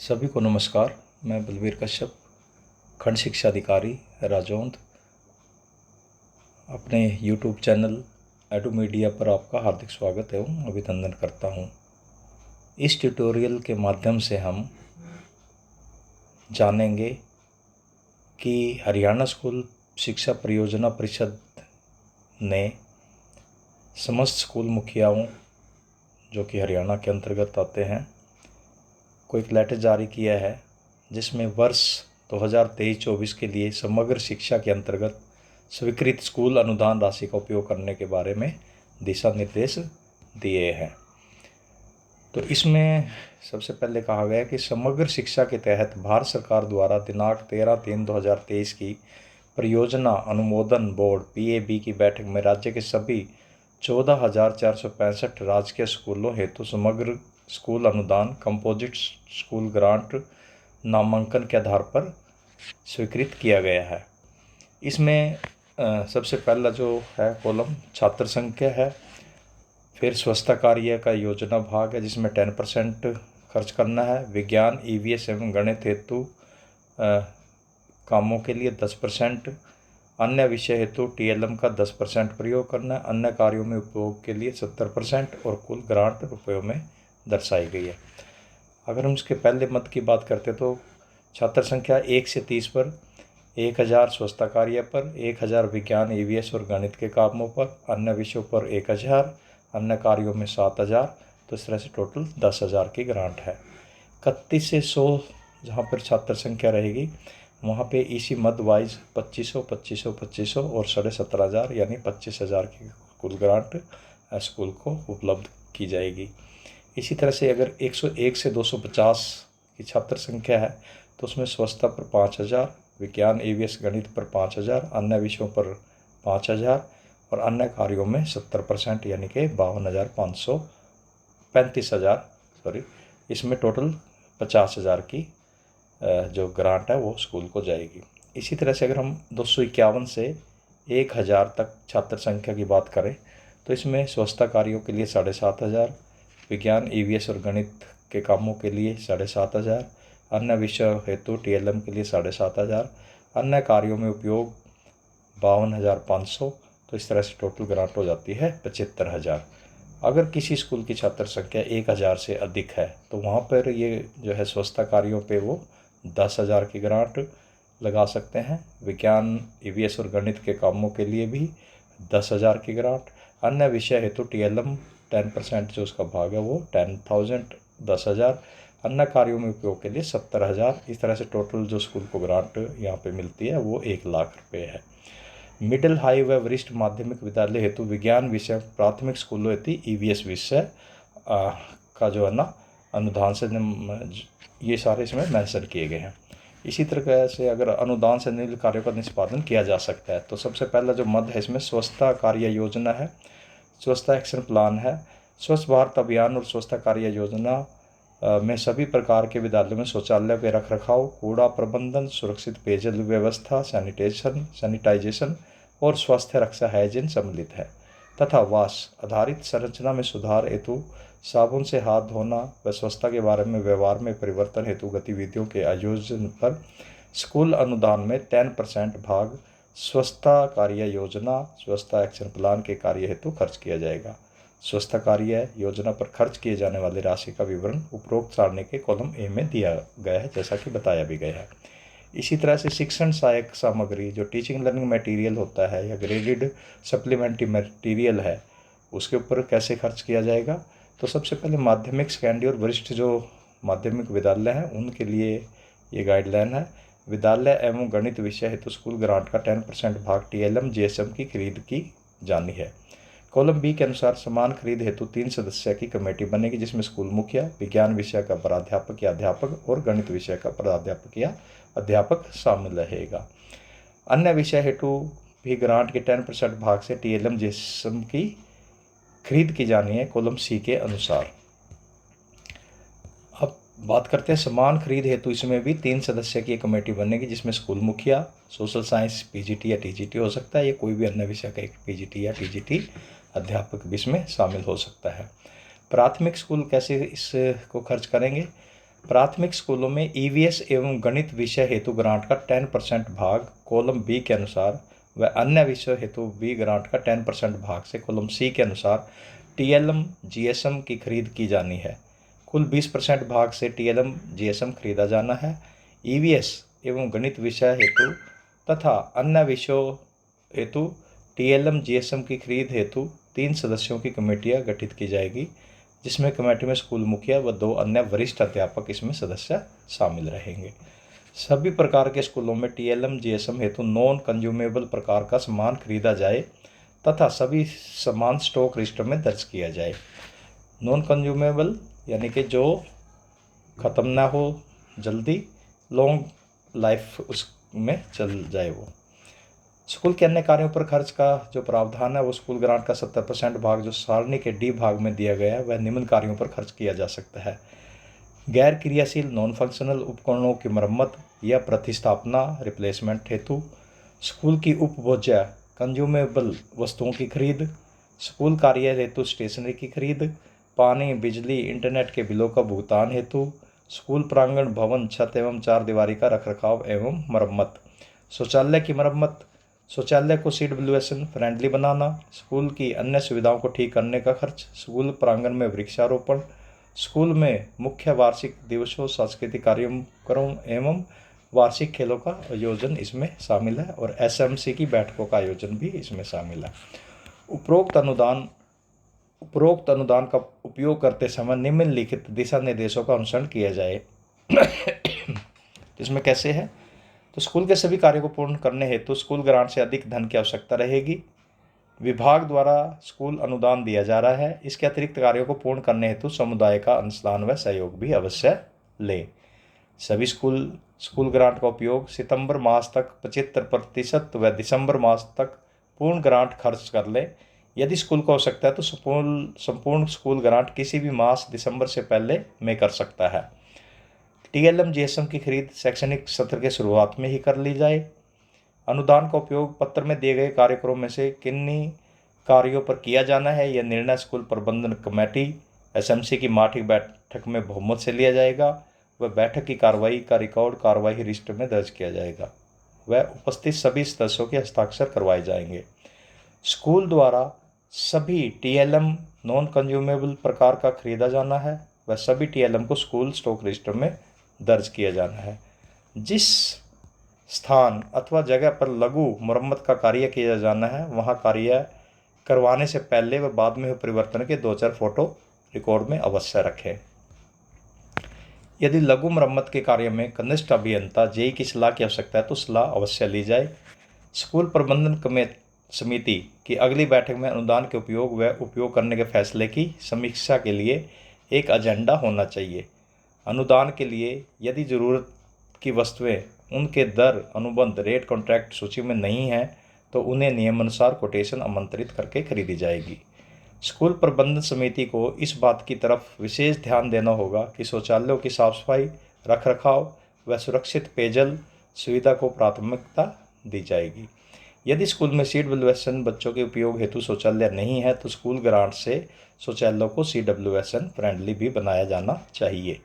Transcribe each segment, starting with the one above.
सभी को नमस्कार। मैं बलवीर कश्यप, खंड शिक्षा अधिकारी राजौंद, अपने YouTube चैनल एडू मीडिया पर आपका हार्दिक स्वागत एवं अभिनंदन करता हूं। इस ट्यूटोरियल के माध्यम से हम जानेंगे कि हरियाणा स्कूल शिक्षा परियोजना परिषद ने समस्त स्कूल मुखियाओं जो कि हरियाणा के अंतर्गत आते हैं को एक लेटर जारी किया है, जिसमें वर्ष 2023-24 के लिए समग्र शिक्षा के अंतर्गत स्वीकृत स्कूल अनुदान राशि का उपयोग करने के बारे में दिशा निर्देश दिए हैं। तो इसमें सबसे पहले कहा गया कि समग्र शिक्षा के तहत भारत सरकार द्वारा दिनांक 13/3/2023 की परियोजना अनुमोदन बोर्ड PAB की बैठक में राज्य के सभी 14,465 राजकीय स्कूलों हेतु समग्र स्कूल अनुदान कंपोजिट स्कूल ग्रांट नामांकन के आधार पर स्वीकृत किया गया है। इसमें सबसे पहला जो है कॉलम छात्र संख्या है, फिर स्वच्छता कार्य का योजना भाग है जिसमें 10% खर्च करना है, विज्ञान EVS एवं गणित हेतु कामों के लिए 10%, अन्य विषय हेतु TLM का 10% प्रयोग करना है, अन्य कार्यों में उपयोग के लिए 70% और कुल ग्रांट रुपयों में दर्शाई गई है। अगर हम इसके पहले मत की बात करते तो छात्र संख्या 1 से 30 पर 1000 स्वच्छता कार्य पर, 1000 विज्ञान EVS और गणित के कामों पर, अन्य विषयों पर 1000, अन्य कार्यों में 7000, तो इस तरह से टोटल 10,000 की ग्रांट है। 31 से 100 जहाँ पर छात्र संख्या रहेगी वहाँ पे इसी मद वाइज 2500, 2500, 2500 और 17,500 यानी 25,000 की कुल ग्रांट स्कूल को उपलब्ध की जाएगी। इसी तरह से अगर 101 से 250 की छात्र संख्या है तो उसमें स्वच्छता पर 5,000, विज्ञान EVS गणित पर 5,000, अन्य विषयों पर 5,000 और अन्य कार्यों में 70% यानी कि 35,000 इसमें टोटल 50,000 की जो ग्रांट है वो स्कूल को जाएगी। इसी तरह से अगर हम 251 से 1,000 तक छात्र संख्या की बात करें तो इसमें स्वच्छता कार्यों के लिए 7,500, विज्ञान EVS और गणित के कामों के लिए 7,500, अन्य विषय हेतु TLM के लिए 7,500, अन्य कार्यों में उपयोग 52,500, तो इस तरह से टोटल ग्रांट हो जाती है 75,000। अगर किसी स्कूल की छात्र संख्या 1,000 से अधिक है तो वहाँ पर ये जो है स्वच्छता कार्यों पे वो 10,000 की ग्रांट लगा सकते हैं, विज्ञान EVS और गणित के कामों के लिए भी 10,000 की ग्रांट, अन्य विषय हेतु TLM 10% जो उसका भाग है वो 10,000 10,000, अन्य कार्यों में उपयोग के लिए 70,000। इस तरह से टोटल जो स्कूल को ग्रांट यहाँ पे मिलती है वो 1,00,000 रुपये है। मिडिल हाई व वरिष्ठ माध्यमिक विद्यालय हेतु विज्ञान विषय प्राथमिक स्कूलों हेतु EVS विषय का जो है ना अनुदान से ये सारे इसमें मेंशन किए गए हैं। इसी तरह से अगर अनुदान से निम्न कार्यों का निष्पादन किया जा सकता है तो सबसे पहला जो मद है इसमें स्वच्छता कार्य योजना है, स्वच्छता एक्शन प्लान है, स्वच्छ भारत अभियान और स्वच्छता कार्य योजना में सभी प्रकार के विद्यालयों में शौचालय के रखरखाव, कूड़ा प्रबंधन, सुरक्षित पेयजल व्यवस्था, सैनिटाइजेशन और स्वास्थ्य रक्षा हाइजीन सम्मिलित है तथा वास आधारित संरचना में सुधार हेतु साबुन से हाथ धोना व स्वच्छता के बारे में व्यवहार में परिवर्तन हेतु गतिविधियों के आयोजन पर स्कूल अनुदान में 10% भाग स्वच्छता कार्य योजना स्वच्छता एक्शन प्लान के कार्य हेतु खर्च किया जाएगा। स्वच्छता कार्य योजना पर खर्च किए जाने वाली राशि का विवरण उपरोक्त सारणी के कॉलम A में दिया गया है, जैसा कि बताया भी गया है। इसी तरह से शिक्षण सहायक सामग्री जो टीचिंग लर्निंग मटेरियल होता है या ग्रेडेड सप्लीमेंट्री मटेरियल है उसके ऊपर कैसे खर्च किया जाएगा, तो सबसे पहले माध्यमिक सेकेंडरी और वरिष्ठ जो माध्यमिक विद्यालय हैं उनके लिए ये गाइडलाइन है। विद्यालय एवं गणित विषय हेतु स्कूल ग्रांट का 10% भाग TLM GSM की खरीद की जानी है। कॉलम B के अनुसार समान खरीद हेतु 3 सदस्य की कमेटी बनेगी जिसमें स्कूल मुखिया, विज्ञान विषय का प्राध्यापक या अध्यापक और गणित विषय का प्राध्यापक या अध्यापक शामिल रहेगा। अन्य विषय हेतु भी ग्रांट के 10% भाग से TLM GSM की खरीद की जानी है कॉलम C के अनुसार। अब बात करते हैं समान खरीद हेतु, इसमें भी 3 सदस्य की कमेटी बनेगी जिसमें स्कूल मुखिया, सोशल साइंस PGT या TGT हो सकता है या कोई भी अन्य विषय का एक PGT या TGT अध्यापक भी इसमें शामिल हो सकता है। प्राथमिक स्कूल कैसे इसको खर्च करेंगे, प्राथमिक स्कूलों में ईवीएस एवं गणित विषय हेतु ग्रांट का 10% भाग कॉलम बी के अनुसार व अन्य विषय हेतु बी ग्रांट का 10% भाग से कॉलम सी के अनुसार टीएलएम जीएसएम की खरीद की जानी है। कुल 20% भाग से टीएलएम जीएसएम खरीदा जाना है। ईवीएस एवं गणित विषय हेतु तथा अन्य विषयों हेतु टीएलएम जीएसएम की खरीद हेतु 3 सदस्यों की कमेटियां गठित की जाएगी, जिसमें कमेटी में स्कूल मुखिया व 2 अन्य वरिष्ठ अध्यापक इसमें सदस्य शामिल रहेंगे। सभी प्रकार के स्कूलों में टीएलएम जीएसएम हेतु नॉन कंज्यूमेबल प्रकार का सामान खरीदा जाए तथा सभी सामान स्टॉक रजिस्टर में दर्ज किया जाए। नॉन कंज्यूमेबल यानी कि जो ख़त्म ना हो जल्दी, लॉन्ग लाइफ उसमें चल जाए वो। स्कूल के अन्य कार्यों पर खर्च का जो प्रावधान है वो स्कूल ग्रांट का 70% भाग जो सारणी के डी भाग में दिया गया है वह निम्न कार्यों पर खर्च किया जा सकता है। गैर क्रियाशील नॉन फंक्शनल उपकरणों की मरम्मत या प्रतिस्थापना रिप्लेसमेंट हेतु, स्कूल की उपभोज्य कंज्यूमेबल वस्तुओं की खरीद, स्कूल कार्य हेतु स्टेशनरी की खरीद, पानी बिजली इंटरनेट के बिलों का भुगतान हेतु, स्कूल प्रांगण भवन छत एवं चारदीवारी का रखरखाव एवं मरम्मत, शौचालय की मरम्मत, शौचालय को CWSN फ्रेंडली बनाना, स्कूल की अन्य सुविधाओं को ठीक करने का खर्च, स्कूल प्रांगण में वृक्षारोपण, स्कूल में मुख्य वार्षिक दिवसों सांस्कृतिक कार्यक्रम एवं वार्षिक खेलों का आयोजन इसमें शामिल है और SMC की बैठकों का आयोजन भी इसमें शामिल है। उपरोक्त अनुदान का उपयोग करते समय निम्नलिखित दिशा निर्देशों का अनुसरण किया जाए। इसमें कैसे है तो स्कूल के सभी कार्यों को पूर्ण करने हेतु स्कूल ग्रांट से अधिक धन की आवश्यकता रहेगी। विभाग द्वारा स्कूल अनुदान दिया जा रहा है, इसके अतिरिक्त कार्यों को पूर्ण करने हेतु समुदाय का अनुदान व सहयोग भी अवश्य लें। सभी स्कूल ग्रांट का उपयोग सितंबर मास तक 75% व दिसंबर मास तक पूर्ण ग्रांट खर्च कर लें। यदि स्कूल को आवश्यकता है तो संपूर्ण स्कूल ग्रांट किसी भी मास दिसंबर से पहले में कर सकता है। टीएलएम जीएसएम की खरीद शैक्षणिक सत्र के शुरुआत में ही कर ली जाए। अनुदान का उपयोग पत्र में दिए गए कार्यक्रमों में से किन्हीं कार्यों पर किया जाना है, यह निर्णय स्कूल प्रबंधन कमेटी SMC की मासिक बैठक में बहुमत से लिया जाएगा। वह बैठक की कार्रवाई का रिकॉर्ड कार्यवाही रजिस्टर में दर्ज किया जाएगा। वह उपस्थित सभी सदस्यों के हस्ताक्षर करवाए जाएंगे। स्कूल द्वारा सभी टीएलएम नॉन कंज्यूमेबल प्रकार का खरीदा जाना है। वह सभी टीएलएम को स्कूल स्टॉक रजिस्टर में दर्ज किया जाना है। जिस स्थान अथवा जगह पर लघु मरम्मत का कार्य किया जाना है वहाँ कार्य करवाने से पहले व बाद में हुए परिवर्तन के 2-4 फोटो रिकॉर्ड में अवश्य रखें। यदि लघु मरम्मत के कार्य में कनिष्ठ अभियंता जेई की सलाह की आवश्यकता है तो सलाह अवश्य ली जाए। स्कूल प्रबंधन समिति की अगली बैठक में अनुदान के उपयोग व उपयोग करने के फैसले की समीक्षा के लिए एक एजेंडा होना चाहिए। अनुदान के लिए यदि ज़रूरत की वस्तुएं उनके दर अनुबंध रेट कॉन्ट्रैक्ट सूची में नहीं है तो उन्हें नियमानुसार कोटेशन आमंत्रित करके खरीदी जाएगी। स्कूल प्रबंधन समिति को इस बात की तरफ विशेष ध्यान देना होगा कि शौचालयों की साफ सफाई, रखरखाव व सुरक्षित पेयजल सुविधा को प्राथमिकता दी जाएगी। यदि स्कूल में CWSN बच्चों के उपयोग हेतु शौचालय नहीं है तो स्कूल ग्रांट से शौचालयों को CWSN फ्रेंडली भी बनाया जाना चाहिए।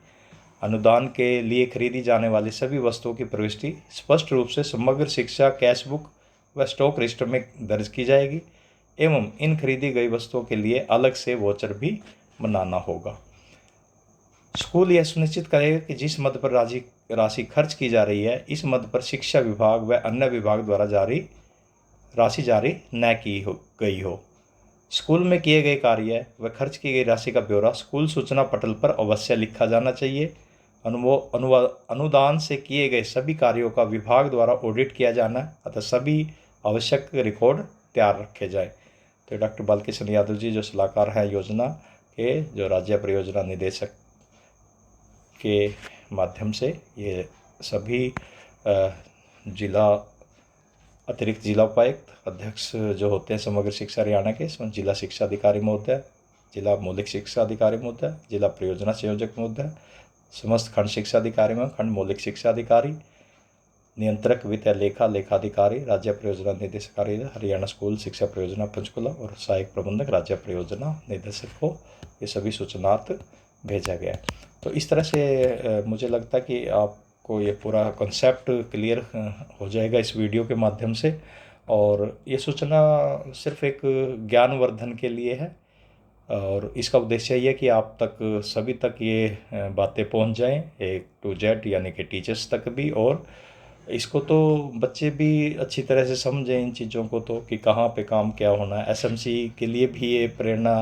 अनुदान के लिए खरीदी जाने वाली सभी वस्तुओं की प्रविष्टि स्पष्ट रूप से समग्र शिक्षा कैश बुक व स्टॉक रजिस्टर में दर्ज की जाएगी एवं इन खरीदी गई वस्तुओं के लिए अलग से वॉचर भी बनाना होगा। स्कूल यह सुनिश्चित करेगा कि जिस मद पर राशि खर्च की जा रही है इस मद पर शिक्षा विभाग व अन्य विभाग द्वारा राशि जारी न की गई हो। स्कूल में किए गए कार्य व खर्च की गई राशि का ब्यौरा स्कूल सूचना पटल पर अवश्य लिखा जाना चाहिए। अनुदान से किए गए सभी कार्यों का विभाग द्वारा ऑडिट किया जाना अतः सभी आवश्यक रिकॉर्ड तैयार रखे जाए। तो डॉक्टर बालकिशन यादव जी जो सलाहकार हैं योजना के, जो राज्य परियोजना निदेशक के माध्यम से ये सभी जिला अतिरिक्त जिला उपायुक्त अध्यक्ष जो होते हैं समग्र शिक्षा हरियाणा के, इसमें जिला शिक्षा अधिकारी महोदय, जिला मौलिक शिक्षा अधिकारी महोदय, जिला परियोजना संयोजक महोदय, समस्त खंड शिक्षा अधिकारी में खंड मौलिक शिक्षा अधिकारी, नियंत्रक वित्त लेखाधिकारी, राज्य परियोजना निदेशक हरियाणा स्कूल शिक्षा परियोजना पंचकुला और सहायक प्रबंधक राज्य परियोजना निदेशक को ये सभी सूचनार्थ भेजा गया। तो इस तरह से मुझे लगता है कि आपको ये पूरा कॉन्सेप्ट क्लियर हो जाएगा इस वीडियो के माध्यम से। और ये सूचना सिर्फ एक ज्ञानवर्धन के लिए है, और इसका उद्देश्य ये है कि आप तक सभी तक ये बातें पहुंच जाएं, A to Z, यानी कि टीचर्स तक भी। और इसको तो बच्चे भी अच्छी तरह से समझें इन चीज़ों को, तो कि कहाँ पे काम क्या होना है। एसएमसी के लिए भी ये प्रेरणा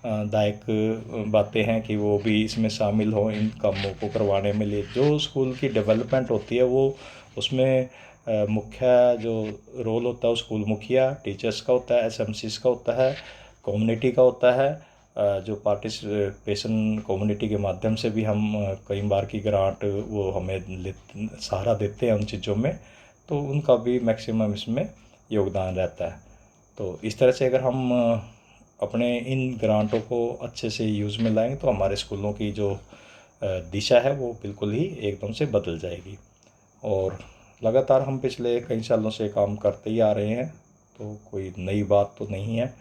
दायक बातें हैं कि वो भी इसमें शामिल हों इन कामों को करवाने में लिए। जो स्कूल की डेवलपमेंट होती है वो उसमें मुख्य जो रोल होता है वो स्कूल मुखिया टीचर्स का होता है, एसएमसीज का होता है, कम्युनिटी का होता है। जो पार्टिसिपेशन कम्युनिटी के माध्यम से भी हम कई बार की ग्रांट वो हमें सहारा देते हैं उन चीज़ों में, तो उनका भी मैक्सिमम इसमें योगदान रहता है। तो इस तरह से अगर हम अपने इन ग्रांटों को अच्छे से यूज़ में लाएंगे तो हमारे स्कूलों की जो दिशा है वो बिल्कुल ही एकदम से बदल जाएगी। और लगातार हम पिछले कई सालों से काम करते ही आ रहे हैं, तो कोई नई बात तो नहीं है,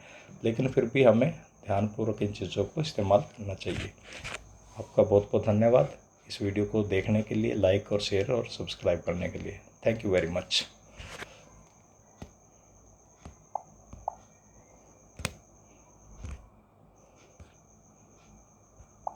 लेकिन फिर भी हमें ध्यानपूर्वक इन चीज़ों को इस्तेमाल करना चाहिए। आपका बहुत बहुत धन्यवाद इस वीडियो को देखने के लिए, लाइक और शेयर और सब्सक्राइब करने के लिए। Thank you very much.